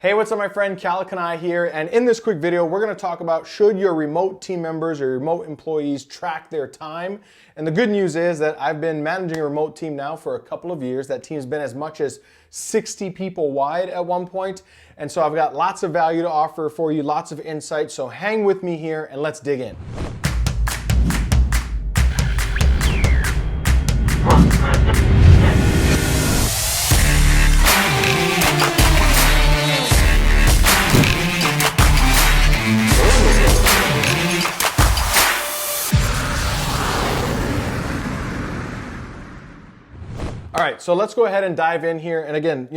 Hey, what's up my friend? Keala Kanae here, and in this quick video, we're gonna talk about should your remote team members or remote employees track their time. And the good news is that I've been managing a remote team now for a couple of years. That team's been as much as 60 people wide at one point. And so I've got lots of value to offer for you, lots of insight. So hang with me here and let's dig in. All right, so let's go ahead and dive in here. And again,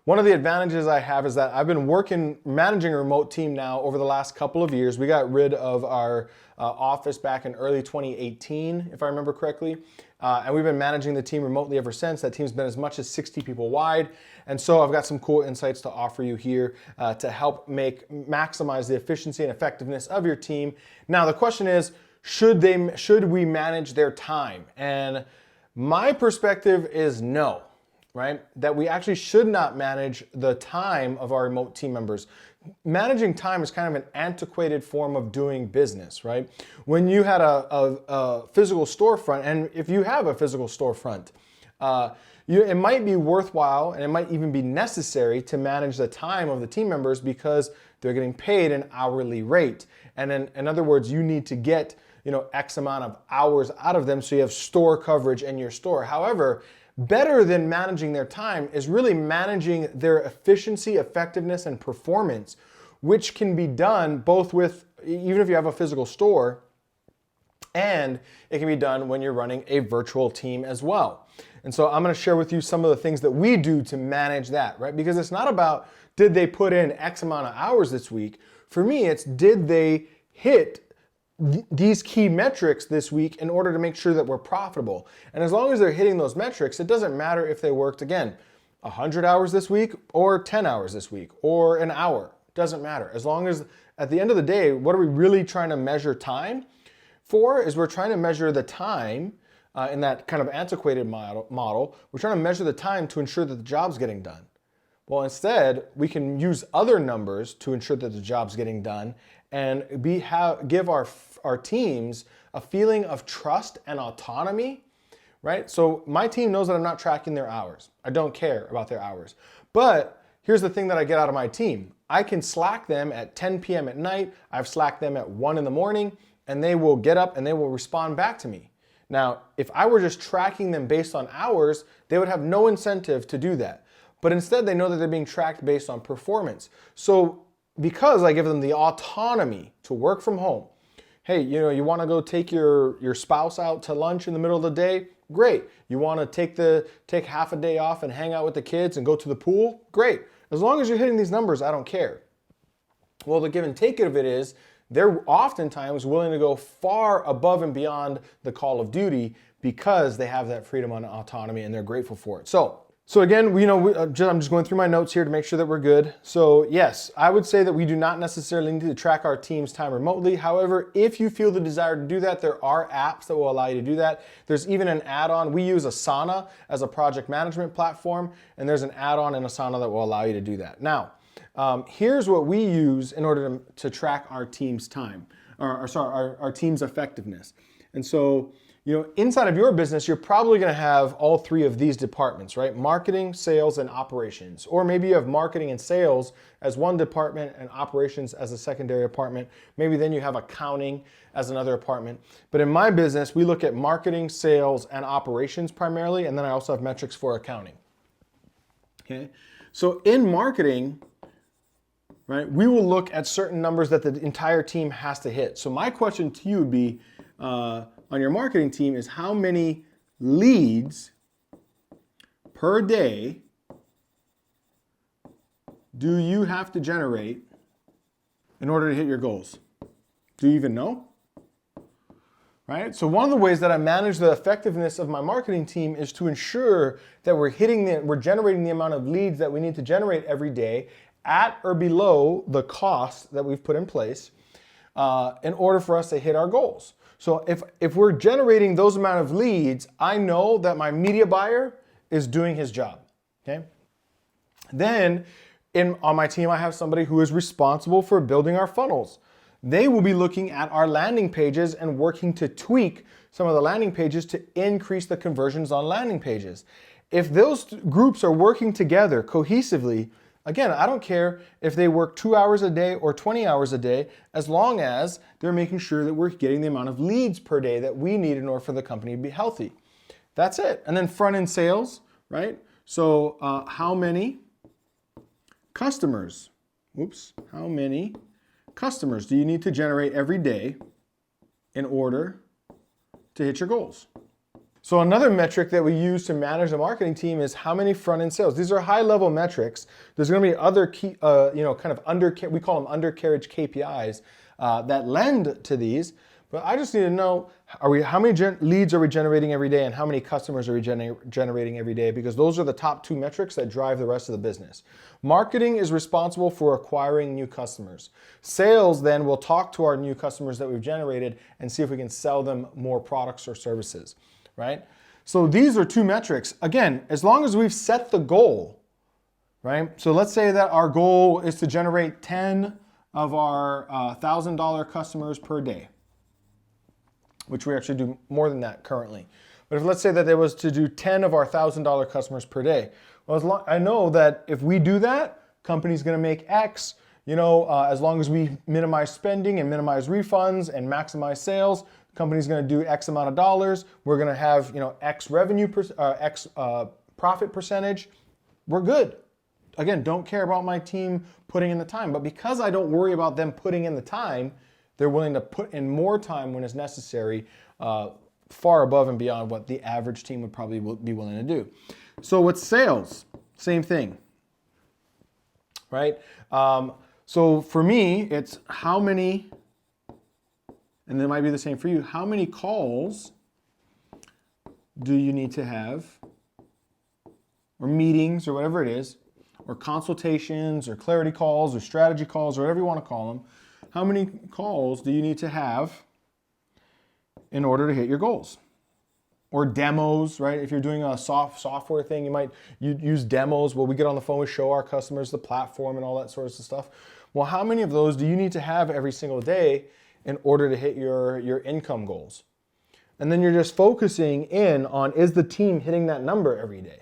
one of the advantages I have is that I've been managing a remote team now over the last couple of years. We got rid of our office back in early 2018, if I remember correctly. And we've been managing the team remotely ever since. That team's been as much as 60 people wide. And so I've got some cool insights to offer you here to help maximize the efficiency and effectiveness of your team. Now, the question is, should we manage their time? And my perspective is no, right? That we actually should not manage the time of our remote team members. Managing time is kind of an antiquated form of doing business, right? When you had a physical storefront, and if you have a physical storefront, it might be worthwhile and it might even be necessary to manage the time of the team members because they're getting paid an hourly rate. And in other words, you need to get X amount of hours out of them so you have store coverage in your store. However, better than managing their time is really managing their efficiency, effectiveness, and performance, which can be done both even if you have a physical store, and it can be done when you're running a virtual team as well. And so I'm gonna share with you some of the things that we do to manage that, right? Because it's not about did they put in X amount of hours this week. For me, it's did they hit these key metrics this week in order to make sure that we're profitable. And as long as they're hitting those metrics, it doesn't matter if they worked, again, 100 hours this week or 10 hours this week or an hour. Doesn't matter. As long as at the end of the day, what are we really trying to measure time for? Is we're trying to measure the time in that kind of antiquated model. We're trying to measure the time to ensure that the job's getting done. Well, instead, we can use other numbers to ensure that the job's getting done and give our teams a feeling of trust and autonomy, right? So my team knows that I'm not tracking their hours. I don't care about their hours. But here's the thing that I get out of my team. I can Slack them at 10 p.m. at night. I've Slacked them at 1 in the morning, and they will get up and they will respond back to me. Now, if I were just tracking them based on hours, they would have no incentive to do that. But instead, they know that they're being tracked based on performance. So because I give them the autonomy to work from home, hey, you want to go take your spouse out to lunch in the middle of the day? Great. You want to take half a day off and hang out with the kids and go to the pool? Great. As long as you're hitting these numbers, I don't care. Well, the give and take of it is they're oftentimes willing to go far above and beyond the call of duty because they have that freedom and autonomy and they're grateful for it. So again, I'm just going through my notes here to make sure that we're good. So yes, I would say that we do not necessarily need to track our team's time remotely. However, if you feel the desire to do that, there are apps that will allow you to do that. There's even an add-on. We use Asana as a project management platform, and there's an add-on in Asana that will allow you to do that. Now, here's what we use in order to track our team's time, our team's effectiveness. And so, inside of your business, you're probably going to have all three of these departments, right? Marketing, sales, and operations. Or maybe you have marketing and sales as one department and operations as a secondary department. Maybe then you have accounting as another department. But in my business, we look at marketing, sales, and operations primarily, and then I also have metrics for accounting. Okay? So in marketing, right, we will look at certain numbers that the entire team has to hit. So my question to you would be, on your marketing team is how many leads per day do you have to generate in order to hit your goals? Do you even know? Right? So one of the ways that I manage the effectiveness of my marketing team is to ensure that we're generating the amount of leads that we need to generate every day at or below the cost that we've put in place in order for us to hit our goals. So if we're generating those amount of leads, I know that my media buyer is doing his job, okay? Then On my team, I have somebody who is responsible for building our funnels. They will be looking at our landing pages and working to tweak some of the landing pages to increase the conversions on landing pages. If those groups are working together cohesively, again, I don't care if they work 2 hours a day or 20 hours a day, as long as they're making sure that we're getting the amount of leads per day that we need in order for the company to be healthy. That's it. And then front-end sales, right? So how many customers do you need to generate every day in order to hit your goals? So another metric that we use to manage the marketing team is how many front-end sales. These are high-level metrics. There's going to be other key, we call them undercarriage KPIs that lend to these. But I just need to know, how many leads are we generating every day and how many customers are we generating every day? Because those are the top two metrics that drive the rest of the business. Marketing is responsible for acquiring new customers. Sales then will talk to our new customers that we've generated and see if we can sell them more products or services, right? So these are two metrics. Again, as long as we've set the goal, right? So let's say that our goal is to generate 10 of our $1,000 customers per day, which we actually do more than that currently. But if let's say that there was to do 10 of our $1,000 customers per day, well, I know that if we do that, company's gonna make X, as long as we minimize spending and minimize refunds and maximize sales, company's gonna do X amount of dollars, we're gonna have X revenue, X profit percentage, we're good. Again, don't care about my team putting in the time, but because I don't worry about them putting in the time, they're willing to put in more time when it's necessary, far above and beyond what the average team would probably be willing to do. So with sales, same thing, right? So for me, it's how many, and it might be the same for you, how many calls do you need to have, or meetings, or whatever it is, or consultations, or clarity calls, or strategy calls, or whatever you want to call them. How many calls do you need to have in order to hit your goals? Or demos, right? If you're doing a software thing, you might use demos where we get on the phone, we show our customers the platform and all that sort of stuff. Well, how many of those do you need to have every single day in order to hit your income goals? And then you're just focusing in on, is the team hitting that number every day,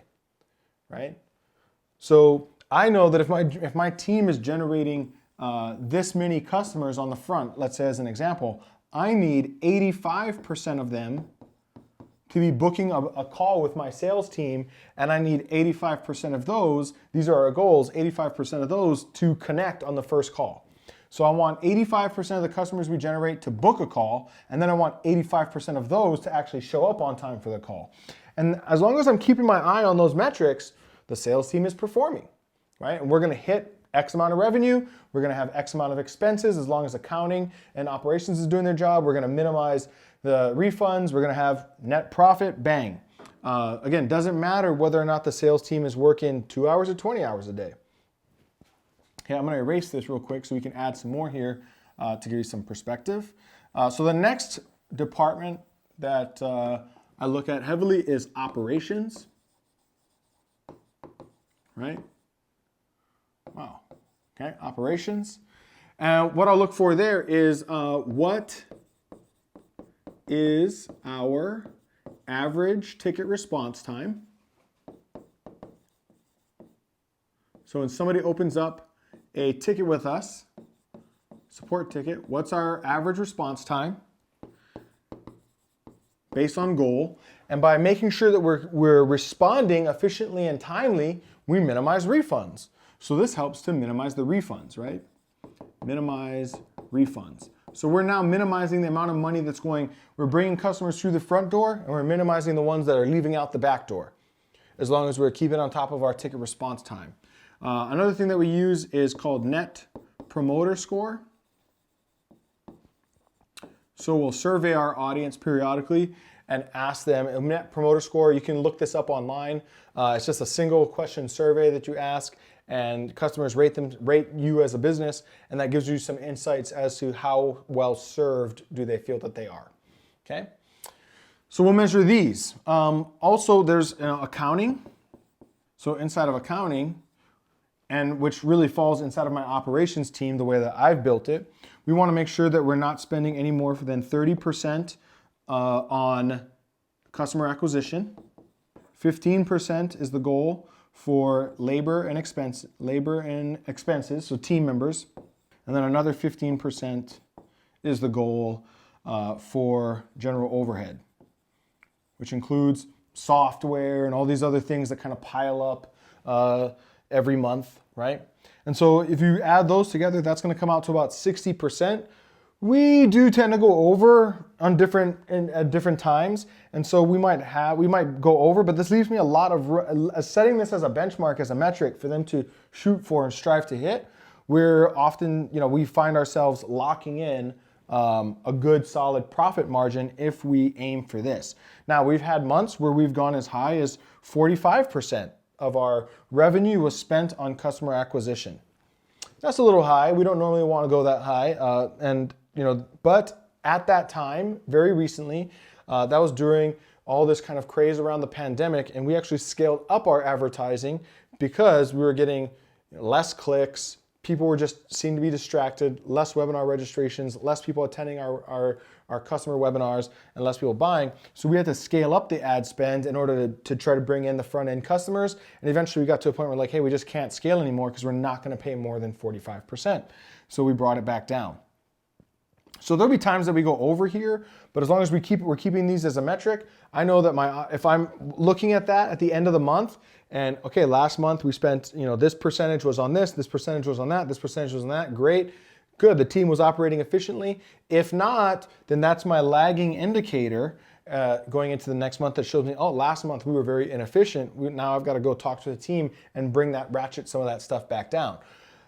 right? So I know that if my team is generating this many customers on the front, let's say as an example, I need 85% of them to be booking a call with my sales team, and I need 85% of those, these are our goals, 85% of those to connect on the first call. So I want 85% of the customers we generate to book a call, and then I want 85% of those to actually show up on time for the call. And as long as I'm keeping my eye on those metrics, the sales team is performing, right? And we're gonna hit X amount of revenue, we're gonna have X amount of expenses. As long as accounting and operations is doing their job, we're gonna minimize the refunds, we're gonna have net profit, bang. Again, doesn't matter whether or not the sales team is working 2 hours or 20 hours a day. Okay, I'm gonna erase this real quick so we can add some more here to give you some perspective. So the next department that I look at heavily is operations, right? Wow. Okay, operations. And what I'll look for there is what is our average ticket response time? So when somebody opens up a ticket with us, support ticket, what's our average response time based on goal? And by making sure that we're responding efficiently and timely, we minimize refunds. So this helps to minimize the refunds, right? Minimize refunds. So we're now minimizing the amount of money that's going, we're bringing customers through the front door and we're minimizing the ones that are leaving out the back door, as long as we're keeping on top of our ticket response time. Another thing that we use is called Net Promoter Score. So we'll survey our audience periodically and ask them, a Net Promoter Score, you can look this up online. It's just a single question survey that you ask, and customers rate you as a business, and that gives you some insights as to how well served do they feel that they are, okay? So we'll measure these. Also, there's accounting. So inside of accounting, and which really falls inside of my operations team the way that I've built it. We want to make sure that we're not spending any more than 30% on customer acquisition. 15% is the goal for labor and expenses, so team members. And then another 15% is the goal for general overhead, which includes software and all these other things that kind of pile up every month, right? And so if you add those together, that's going to come out to about 60%. We do tend to go over on at different times, and so we might go over, but this leaves me a lot of setting this as a benchmark, as a metric for them to shoot for and strive to hit. We're often, we find ourselves locking in a good solid profit margin if we aim for this. Now, we've had months where we've gone as high as 45% of our revenue was spent on customer acquisition. That's a little high. We don't normally want to go that high, but at that time, very recently, that was during all this kind of craze around the pandemic, and we actually scaled up our advertising because we were getting less clicks. People were just seemed to be distracted, less webinar registrations, less people attending our customer webinars, and less people buying. So we had to scale up the ad spend in order to try to bring in the front end customers. And eventually we got to a point where like, hey, we just can't scale anymore because we're not going to pay more than 45%. So we brought it back down. So there'll be times that we go over here, but as long as we're keeping these as a metric, I know that if I'm looking at that at the end of the month, and okay, last month we spent, this percentage was on this percentage was on that, this percentage was on that, great, good, the team was operating efficiently. If not, then that's my lagging indicator going into the next month that shows me, oh, last month we were very inefficient. Now I've got to go talk to the team and ratchet some of that stuff back down.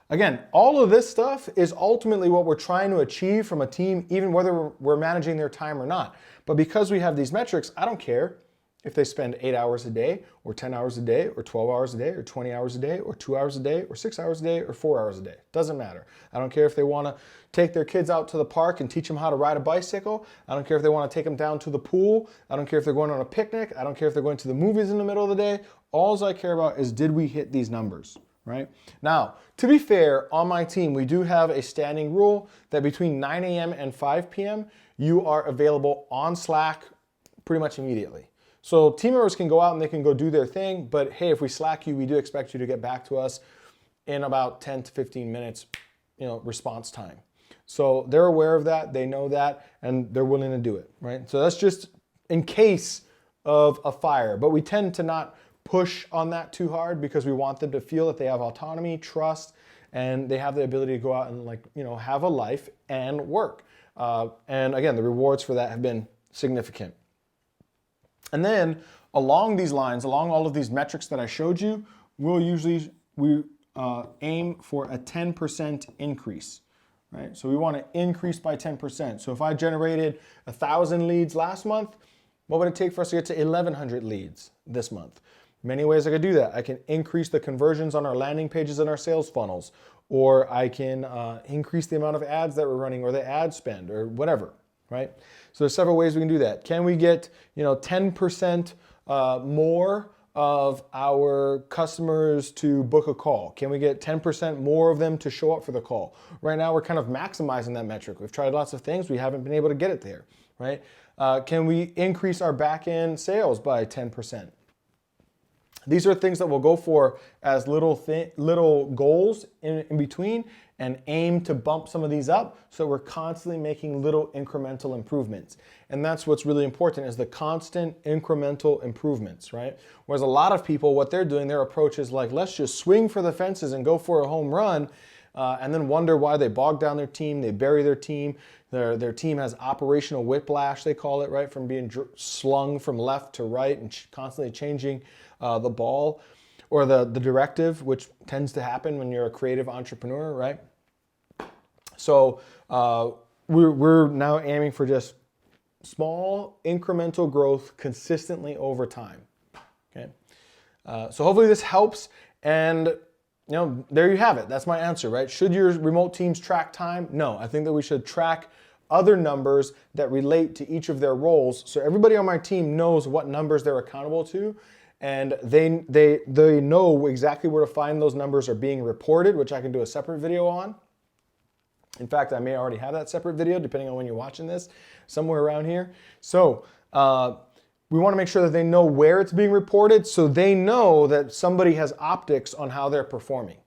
Again, all of this stuff is ultimately what we're trying to achieve from a team, even whether we're managing their time or not. But because we have these metrics, I don't care if they spend 8 hours a day, or 10 hours a day, or 12 hours a day, or 20 hours a day, or 2 hours a day, or 6 hours a day, or 4 hours a day. Doesn't matter. I don't care if they want to take their kids out to the park and teach them how to ride a bicycle. I don't care if they want to take them down to the pool. I don't care if they're going on a picnic. I don't care if they're going to the movies in the middle of the day. All I care about is, did we hit these numbers? Right? Now, to be fair, on my team, we do have a standing rule that between 9 a.m. and 5 p.m., you are available on Slack pretty much immediately. So team members can go out and they can go do their thing, but hey, if we Slack you, we do expect you to get back to us in about 10 to 15 minutes, response time. So they're aware of that, they know that, and they're willing to do it, right? So that's just in case of a fire, but we tend to not push on that too hard because we want them to feel that they have autonomy, trust, and they have the ability to go out and have a life and work. And again, the rewards for that have been significant. And then along these lines, along all of these metrics that I showed you, we aim for a 10% increase, right? So we want to increase by 10%. So if I generated 1,000 leads last month, what would it take for us to get to 1,100 leads this month? Many ways I could do that. I can increase the conversions on our landing pages and our sales funnels, or I can increase the amount of ads that we're running or the ad spend or whatever, right? So there's several ways we can do that. Can we get 10% more of our customers to book a call? Can we get 10% more of them to show up for the call? Right now we're kind of maximizing that metric. We've tried lots of things. We haven't been able to get it there, right? Can we increase our back-end sales by 10%? These are things that we'll go for as little goals in between and aim to bump some of these up so we're constantly making little incremental improvements. And that's what's really important, is the constant incremental improvements, right? Whereas a lot of people, what they're doing, their approach is like, let's just swing for the fences and go for a home run, and then wonder why they bog down their team, they bury their team. Their team has operational whiplash, they call it, right? From being slung from left to right and constantly changing the ball or the directive, which tends to happen when you're a creative entrepreneur, right? So we're now aiming for just small incremental growth consistently over time, okay? So hopefully this helps, and there you have it. That's my answer, right? Should your remote teams track time? No, I think that we should track other numbers that relate to each of their roles so everybody on my team knows what numbers they're accountable to, and they know exactly where to find those numbers are being reported, which I can do a separate video on. In fact, I may already have that separate video depending on when you're watching this, somewhere around here. So we want to make sure that they know where it's being reported, so they know that somebody has optics on how they're performing,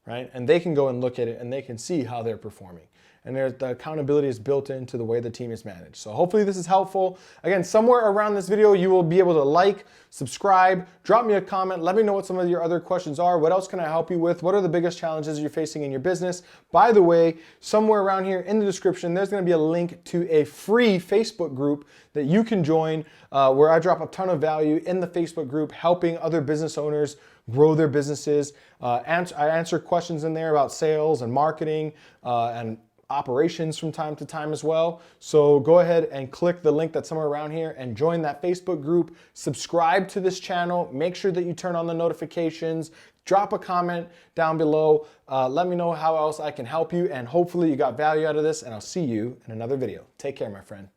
right? And they can go and look at it and they can see how they're performing. And the accountability is built into the way the team is managed. So hopefully this is helpful. Again, somewhere around this video, you will be able to like, subscribe, drop me a comment, let me know what some of your other questions are. What else can I help you with? What are the biggest challenges you're facing in your business? By the way, somewhere around here in the description, there's gonna be a link to a free Facebook group that you can join where I drop a ton of value in the Facebook group, helping other business owners grow their businesses. I answer questions in there about sales and marketing and operations from time to time as well. So go ahead and click the link that's somewhere around here and join that Facebook group. Subscribe to this channel. Make sure that you turn on the notifications. Drop a comment down below. Let me know how else I can help you, and hopefully you got value out of this, and I'll see you in another video. Take care, my friend.